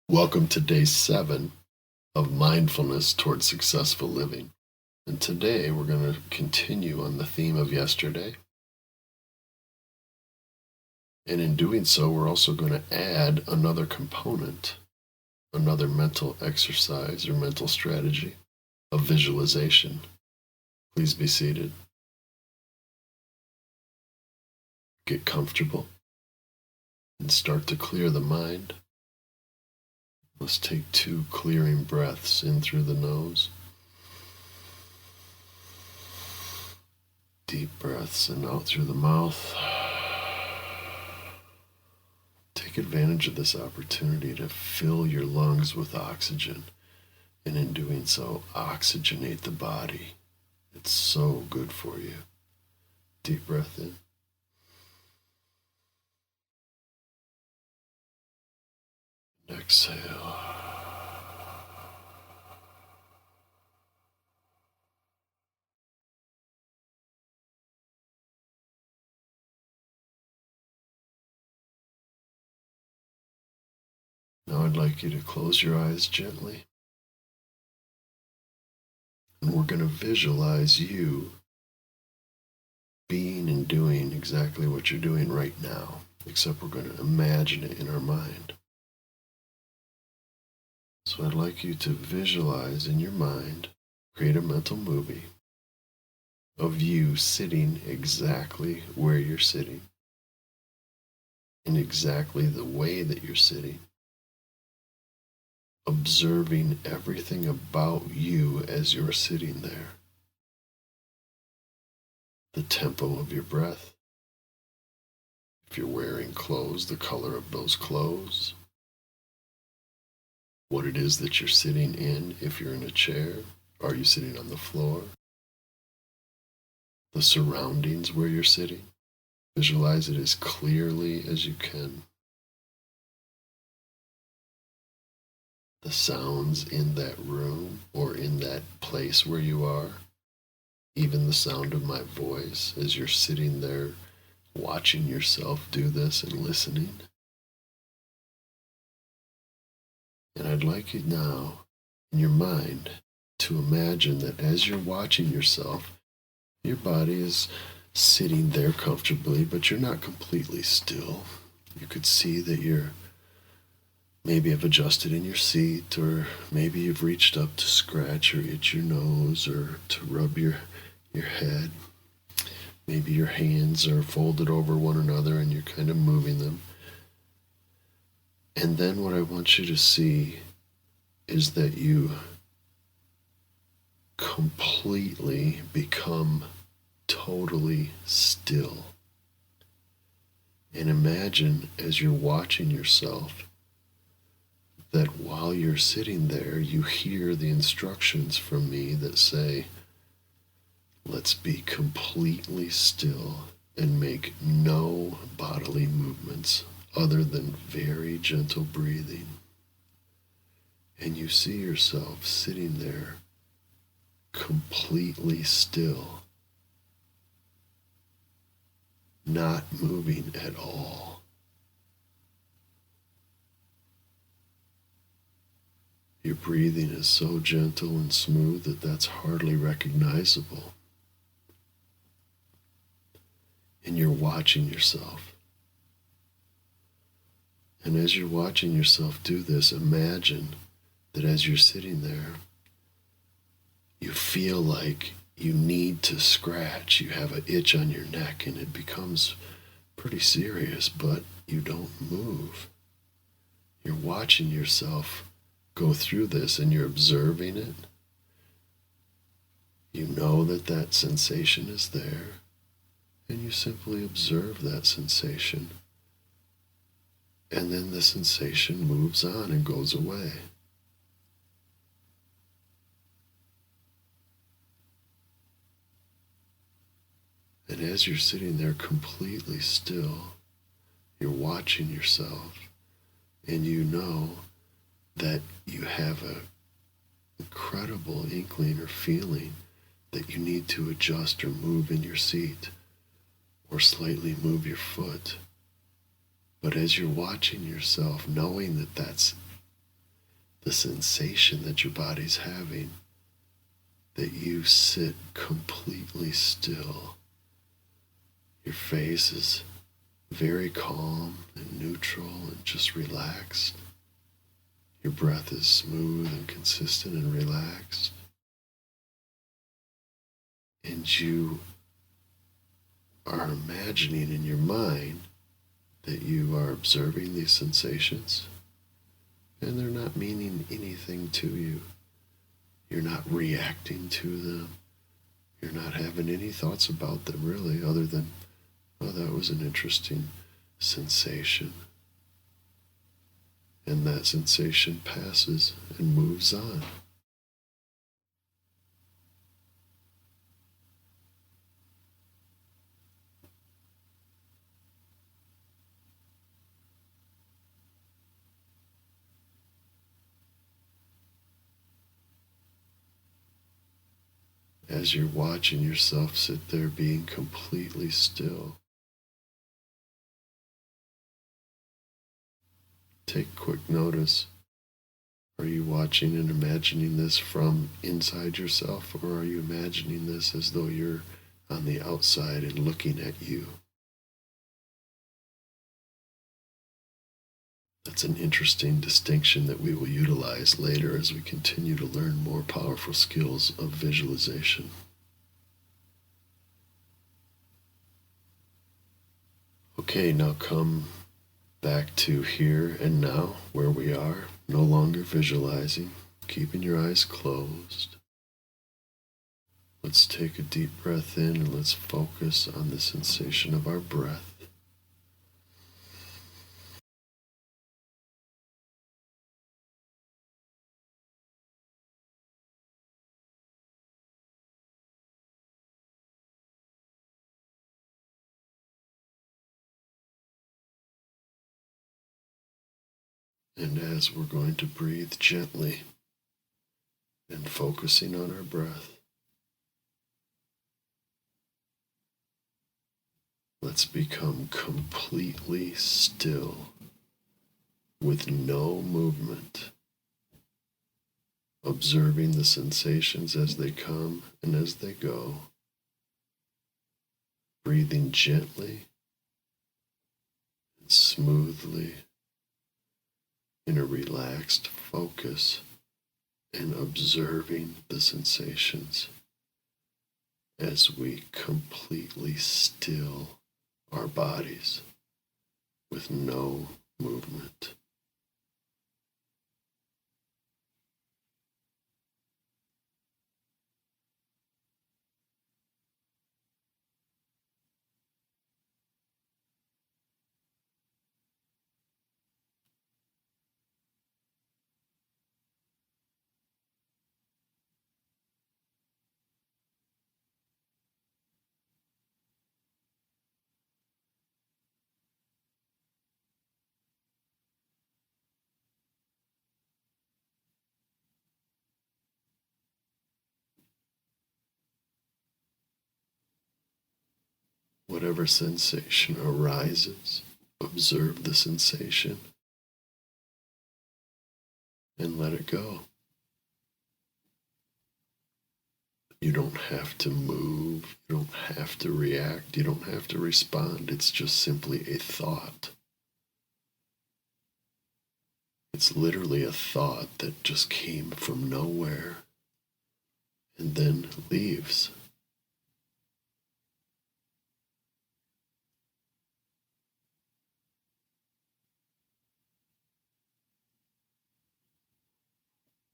Welcome to day 7 of Mindfulness Towards Successful Living. And today we're going to continue on the theme of yesterday. And in doing so, we're also going to add another component, another mental exercise or mental strategy of visualization. Please be seated. Get comfortable and start to clear the mind. Let's take 2 clearing breaths in through the nose. Deep breaths in out through the mouth. Take advantage of this opportunity to fill your lungs with oxygen, and in doing so, oxygenate the body. It's so good for you. Deep breath in. Exhale. Now I'd like you to close your eyes gently. And we're going to visualize you being and doing exactly what you're doing right now, except we're going to imagine it in our mind. So I'd like you to visualize in your mind, create a mental movie of you sitting exactly where you're sitting, in exactly the way that you're sitting, observing everything about you as you're sitting there. The tempo of your breath. If you're wearing clothes, the color of those clothes. What it is that you're sitting in. If you're in a chair, are you sitting on the floor? The surroundings where you're sitting. Visualize it as clearly as you can. The sounds in that room or in that place where you are. Even the sound of my voice as you're sitting there watching yourself do this and listening. And I'd like you now, in your mind, to imagine that as you're watching yourself, your body is sitting there comfortably, but you're not completely still. You could see that you're maybe have adjusted in your seat, or maybe you've reached up to scratch or itch your nose or to rub your head. Maybe your hands are folded over one another and you're kind of moving them. And then what I want you to see is that you completely become totally still. And imagine as you're watching yourself that while you're sitting there, you hear the instructions from me that say, let's be completely still and make no bodily movements other than very gentle breathing. And you see yourself sitting there completely still, not moving at all. Your breathing is so gentle and smooth that that's hardly recognizable. And you're watching yourself. And as you're watching yourself do this, imagine that as you're sitting there, you feel like you need to scratch. You have an itch on your neck and it becomes pretty serious, but you don't move. You're watching yourself go through this and you're observing it. You know that that sensation is there, and you simply observe that sensation. And then the sensation moves on and goes away. And as you're sitting there completely still, you're watching yourself, and you know that you have an incredible inkling or feeling that you need to adjust or move in your seat or slightly move your foot. But as you're watching yourself, knowing that that's the sensation that your body's having, that you sit completely still. Your face is very calm and neutral and just relaxed. Your breath is smooth and consistent and relaxed. And you are imagining in your mind that you are observing these sensations, and they're not meaning anything to you. You're not reacting to them. You're not having any thoughts about them really, other than, oh, that was an interesting sensation. And that sensation passes and moves on. As you're watching yourself sit there being completely still, take quick notice. Are you watching and imagining this from inside yourself, or are you imagining this as though you're on the outside and looking at you? That's an interesting distinction that we will utilize later as we continue to learn more powerful skills of visualization. Okay, now come back to here and now, where we are, no longer visualizing, keeping your eyes closed. Let's take a deep breath in and let's focus on the sensation of our breath. And as we're going to breathe gently and focusing on our breath, let's become completely still with no movement, observing the sensations as they come and as they go, breathing gently and smoothly in a relaxed focus and observing the sensations as we completely still our bodies with no movement. Whatever sensation arises, observe the sensation and let it go. You don't have to move, you don't have to react, you don't have to respond. It's just simply a thought. It's literally a thought that just came from nowhere and then leaves.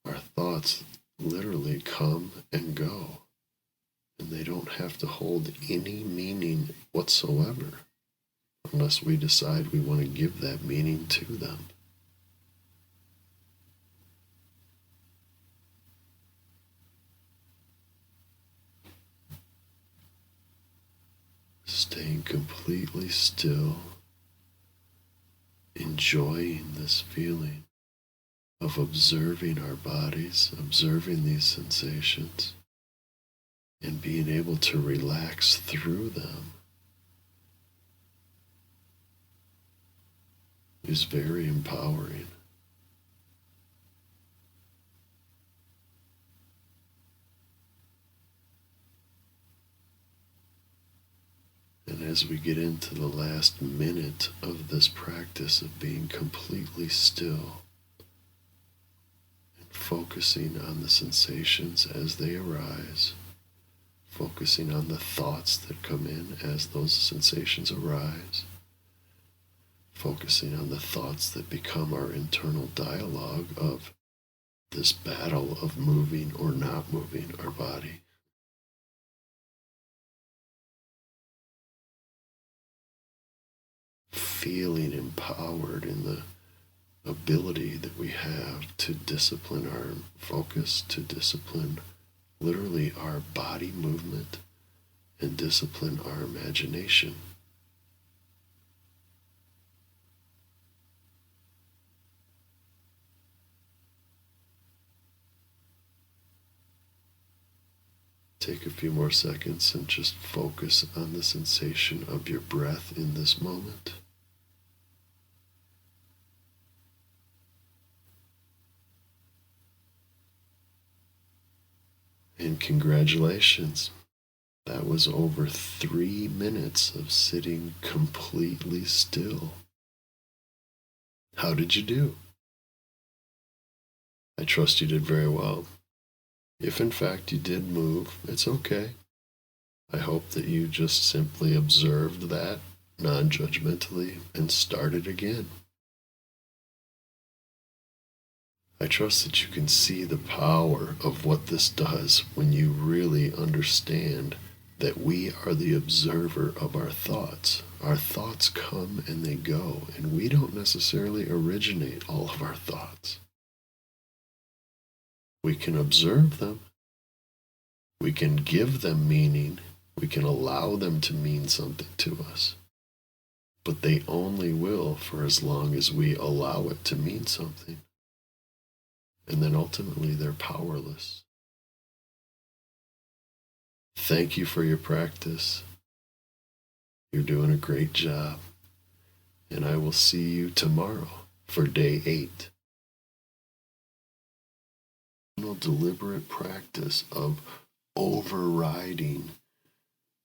Our thoughts literally come and go, and they don't have to hold any meaning whatsoever unless we decide we want to give that meaning to them. Staying completely still, enjoying this feeling of observing our bodies, observing these sensations, and being able to relax through them is very empowering. as we get into the last minute of this practice of being completely still and focusing on the sensations as they arise, focusing on the thoughts that come in as those sensations arise, focusing on the thoughts that become our internal dialogue of this battle of moving or not moving our body. Feeling empowered in the ability that we have to discipline our focus, to discipline literally our body movement, and discipline our imagination. Take a few more seconds and just focus on the sensation of your breath in this moment. And congratulations, that was over 3 minutes of sitting completely still. How did you do? I trust you did very well. If in fact you did move, it's okay. I hope that you just simply observed that non-judgmentally and started again. I trust that you can see the power of what this does when you really understand that we are the observer of our thoughts. Our thoughts come and they go, and we don't necessarily originate all of our thoughts. We can observe them. We can give them meaning. We can allow them to mean something to us. But they only will for as long as we allow it to mean something. And then ultimately they're powerless. Thank you for your practice. You're doing a great job. And I will see you tomorrow for day 8. Deliberate practice of overriding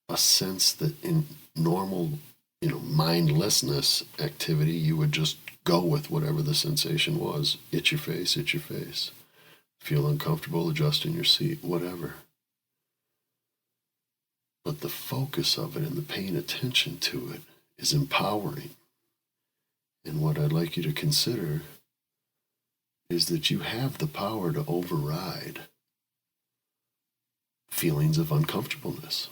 a sense that in normal, mindlessness activity, you would just go with whatever the sensation was. Itch your face, itch your face. Feel uncomfortable, adjust in your seat, whatever. But the focus of it and the paying attention to it is empowering. And what I'd like you to consider is that you have the power to override feelings of uncomfortableness.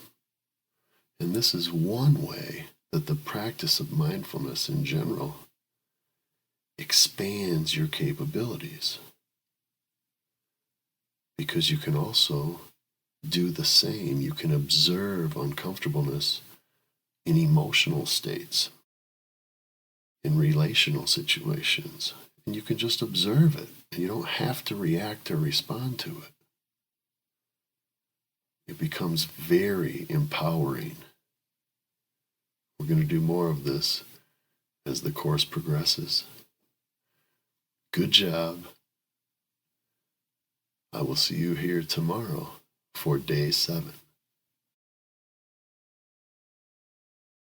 And this is one way that the practice of mindfulness in general expands your capabilities. Because you can also do the same. You can observe uncomfortableness in emotional states, in relational situations. And you can just observe it, and you don't have to react or respond to it. It becomes very empowering. We're going to do more of this as the course progresses. Good job. I will see you here tomorrow for day 7.